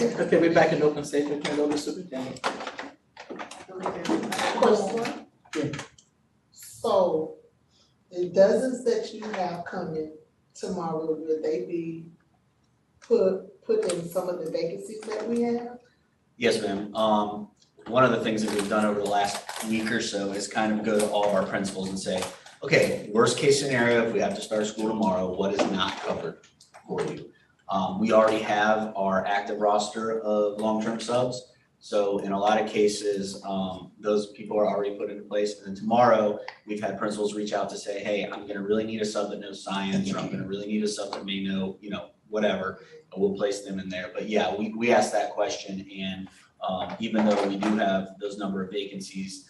Okay, we're back in open session, turn it over to superintendent. Question. Yeah. So, the dozens that you have coming tomorrow, will they be put in some of the vacancies that we have? Yes, ma'am. One of the things that we've done over the last week or so is kind of go to all of our principals and say, okay, worst case scenario, if we have to start school tomorrow, what is not covered for you? We already have our active roster of long-term subs. So in a lot of cases, those people are already put into place. And then tomorrow, we've had principals reach out to say, hey, I'm gonna really need a sub that knows science, or I'm gonna really need a sub that may know, whatever. And we'll place them in there. But yeah, we asked that question, and even though we do have those number of vacancies,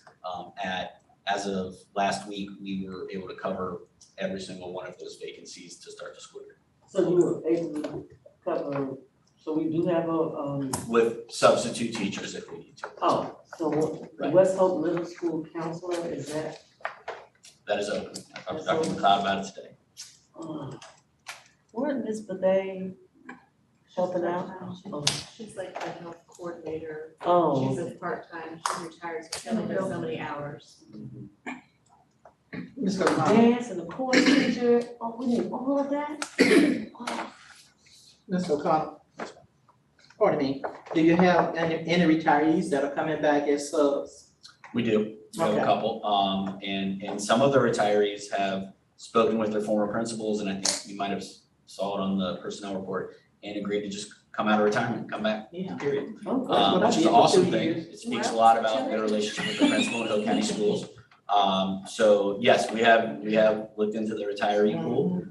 as of last week, we were able to cover every single one of those vacancies to start the school year. So you were able to cover, so we do have With substitute teachers if we need to. so the Right. West Hope Middle School counselor, is that? That is open. I talked to Dr. McLeod about it today. Weren't Ms. Bede helping out? Oh. She's like a health coordinator. Oh. She's a part-time, she retires, so she only does so many hours. Mr. O'Connor, Dance and the chorus teacher, we need all of that? Oh. Mr. O'Connor, pardon me, do you have any retirees that are coming back as subs? We do. We have a Okay. couple. And some of the retirees have spoken with their former principals, and I think you might have saw it on the personnel report, and agreed to just come out of retirement, come back, Yeah. period. Oh, what I Which is did an for awesome 2 thing. years. It speaks a lot about their relationship with the principal in Hill County Schools. So yes, we have looked into the retiree pool,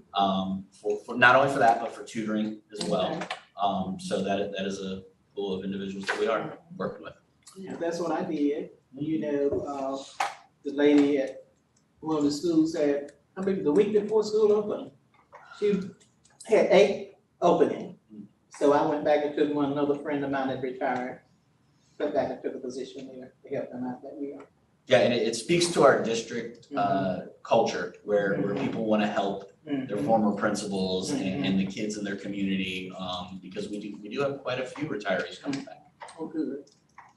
for not only for that, but for tutoring as well. So that is a pool of individuals that we are working with. Yeah, that's what I did. The lady at one of the schools said, I mean, the week before school opened, she had 8 openings. So I went back and took another friend of mine that retired, went back and took a position there to help them out that year. Yeah, and it speaks to our district culture where people want to help their former principals and the kids in their community, because we do have quite a few retirees coming back. Oh, good.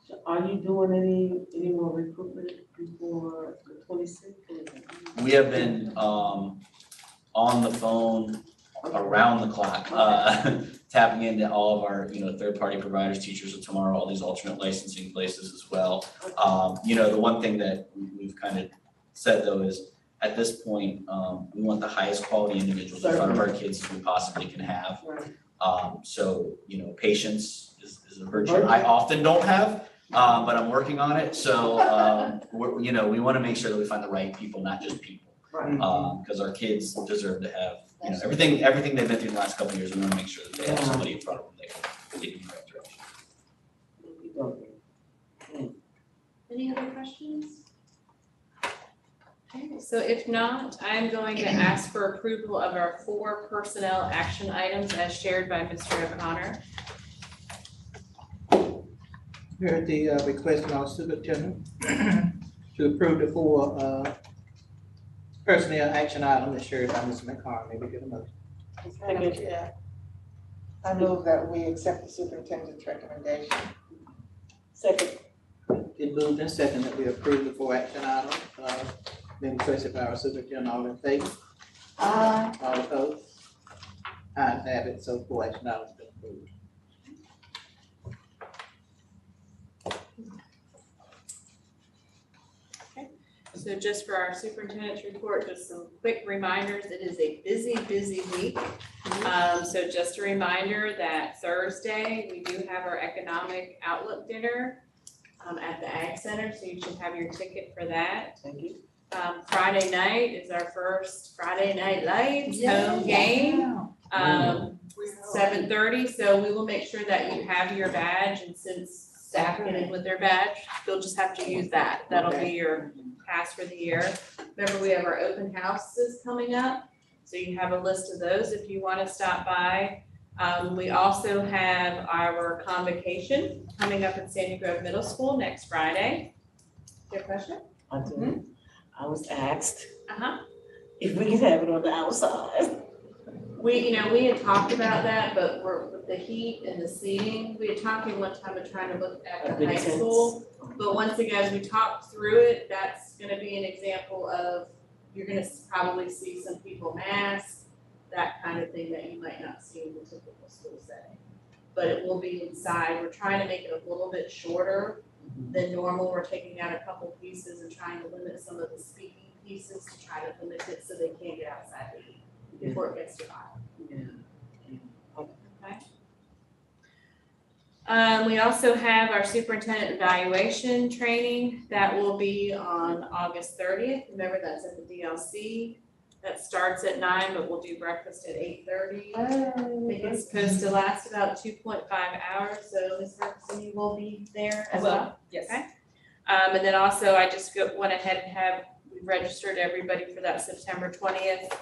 So are you doing any more recruitment before the 26th? We have been on the phone around the clock, tapping into all of our, third-party providers, teachers of tomorrow, all these alternate licensing places as well. The one thing that we've kind of said though is, at this point, we want the highest quality individuals in front of our kids as we possibly can have. Right. So, patience is a virtue I often don't have, but I'm working on it. So, we want to make sure that we find the right people, not just people. Right. Because our kids deserve to have, everything they've been through the last couple of years. We want to make sure that they have somebody in front of them that can lead them in the right direction. Okay. Any other questions? Okay, so if not, I'm going to ask for approval of our 4 personnel action items as shared by Mr. O'Connor. Heard the request from our superintendent to approve the 4 personnel action items as shared by Mr. McCarron. May we get a motion? Madam Chair, I move that we accept the superintendent's recommendation. Second. It moved and second that we approve the 4 action items, being requested by our superintendent. All in favor? Aye. All opposed? Ayes have it, so 4 action items been approved. So just for our superintendent's report, just some quick reminders. It is a busy week. So just a reminder that Thursday, we do have our economic outlook dinner at the Ag Center, so you should have your ticket for that. Thank you. Friday night is our first Friday Night Lights home game. 7:30, so we will make sure that you have your badge, and since staff get in with their badge, you'll just have to use that. That'll be your pass for the year. Remember, we have our open houses coming up, so you have a list of those if you want to stop by. We also have our convocation coming up at Sandy Grove Middle School next Friday. Your question? I do. I was asked Uh-huh. if we could have it on the outside. We had talked about that, but the the heat and the seating, we had talking one time of trying to look at That the high makes sense. school. But once again, as we talked through it, that's gonna be an example of, you're gonna probably see some people masked, that kind of thing that you might not see in the typical school setting. But it will be inside, we're trying to make it a little bit shorter than normal, we're taking out a couple pieces and trying to limit some of the speaking pieces to try to limit it so they can't get outside to eat before it gets too hot. Yeah. Okay. We also have our superintendent evaluation training that will be on August 30th. Remember, that's at the DLC. That starts at 9, but we'll do breakfast at 8:30. I think it's supposed to last about 2.5 hours, so Ms. Ferguson, you will be there as well? Yes. Okay. And then also, I just went ahead and we registered everybody for that September 20th.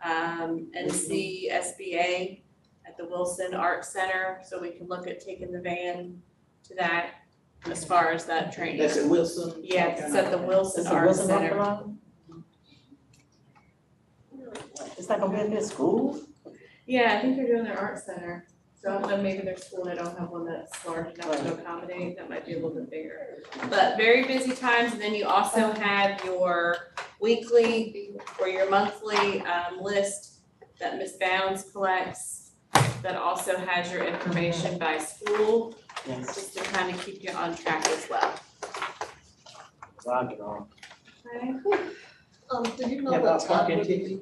NC SBA at the Wilson Art Center, so we can look at taking the van to that as far as that training. That's at Wilson. Yeah, it's at the Wilson Is it Art Wilson Center. Restaurant? It's not gonna be in this school? Yeah, I think they're doing their art center, so I don't know, maybe their school, they don't have one that's large enough to accommodate, that might be a little bit bigger. But very busy times, and then you also have your weekly or your monthly list that Ms. Bounds collects, that also has your information by school, Yes. just to kind of keep you on track as well. Log it on. Okay. Do you know Yeah, what about time parking we tickets. leave?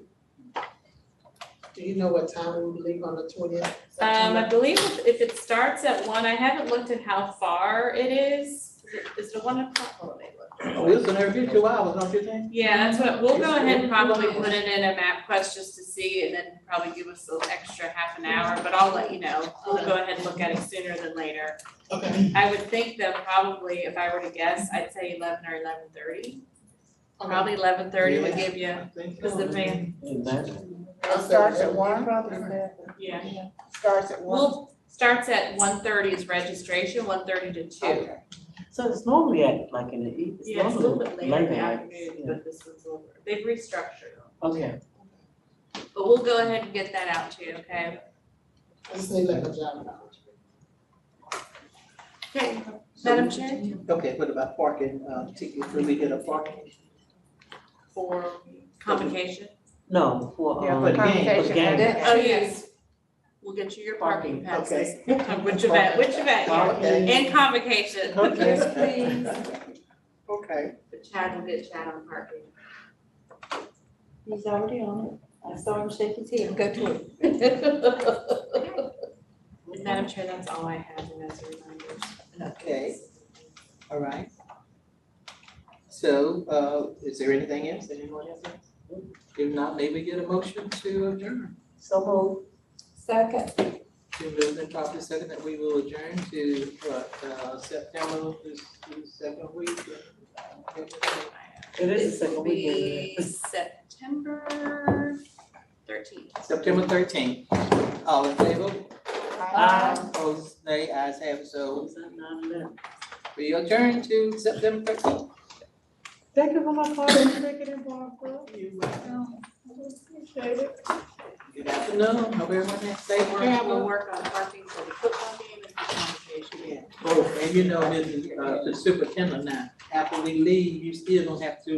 Do you know what time we will leave on the 20th? I believe if it starts at 1, I haven't looked at how far it is. Is it 1 o'clock? Hold on, let me look. Oh, Wilson, every 2 hours, don't you think? Yeah, that's what, we'll go ahead and probably put it in a map quest just to see, and then probably give us an extra half an hour, but I'll let you know. We'll go ahead and look at it sooner than later. Okay, I would think that probably, if I were to guess, I'd say 11 or 11:30. okay. Probably 11:30 would give you, I think because the van, Imagine. It starts at 1? yeah. Starts at 1? Well, starts at 1:30 is registration, 1:30 to 2. Okay. So it's normally at, like in the evening? Yeah, it's a little bit later in the right? afternoon, but this one's over. They've restructured them. Okay. But we'll go ahead and get that out to you, okay? I just need like a job now. Okay, Madam Chair? Okay, what about parking, tickets, will we get a parking? For convocation? No, for, Yeah, for the game. convocation, and then Oh, she's- yes. We'll get you your parking passes. Okay. Which event, yeah, Okay. and convocation. Okay. please. Okay. But Chad will get Chad on parking. He's already on it. I saw him shake his head, go to it. Madam Chair, that's all I have, and that's a reminder. Okay. All right. So, is there anything else that anyone else has? If not, maybe get a motion to adjourn. so moved. Second. To move and properly second that we will adjourn to, September, this second week. It is the second It will weekend. be September 13th. September 13th. All in favor? Aye. Opposed, nay, ayes have it, so Was that 9/11? we adjourn to September 13th. Thank you for my call, taking it, Barbara. You're welcome. Appreciate it. Good afternoon, hope everyone has safe We'll travel. work on parking for the football game and the convocation. Oh, and you know, the superintendent now, after we leave, you still gonna have to,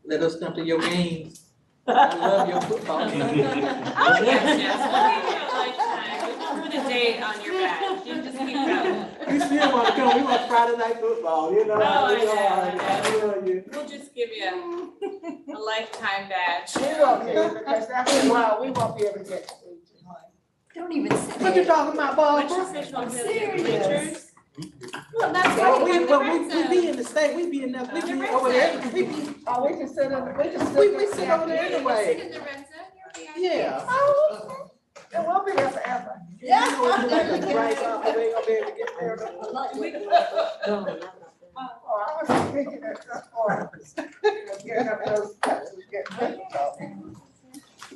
let us come to your games. I love your football game. Oh, yes, we'll give you a lifetime, we'll put a date on your badge, you just keep going. You still wanna come, we want Friday night football, you know. Oh, I know, You know, you. We'll just give you a lifetime badge. We won't be able, because after a while, we won't be able to get to you. Don't even say What you it. talking about, Which Barbara? official is it, Serious. bleachers? Well, that's Well, why we, you have the but red we zone. be in the state, we be in the, we The be red over there, zone. we be, Oh, we can sit in, we can sit. we sit over there Yeah, you anyway. sit in the red zone, you're VIP. Yeah. Oh, it won't be there forever. You know, it's like a drive off, we ain't gonna be able to get there. No, not that. Oh, I was thinking that, getting up those steps was getting.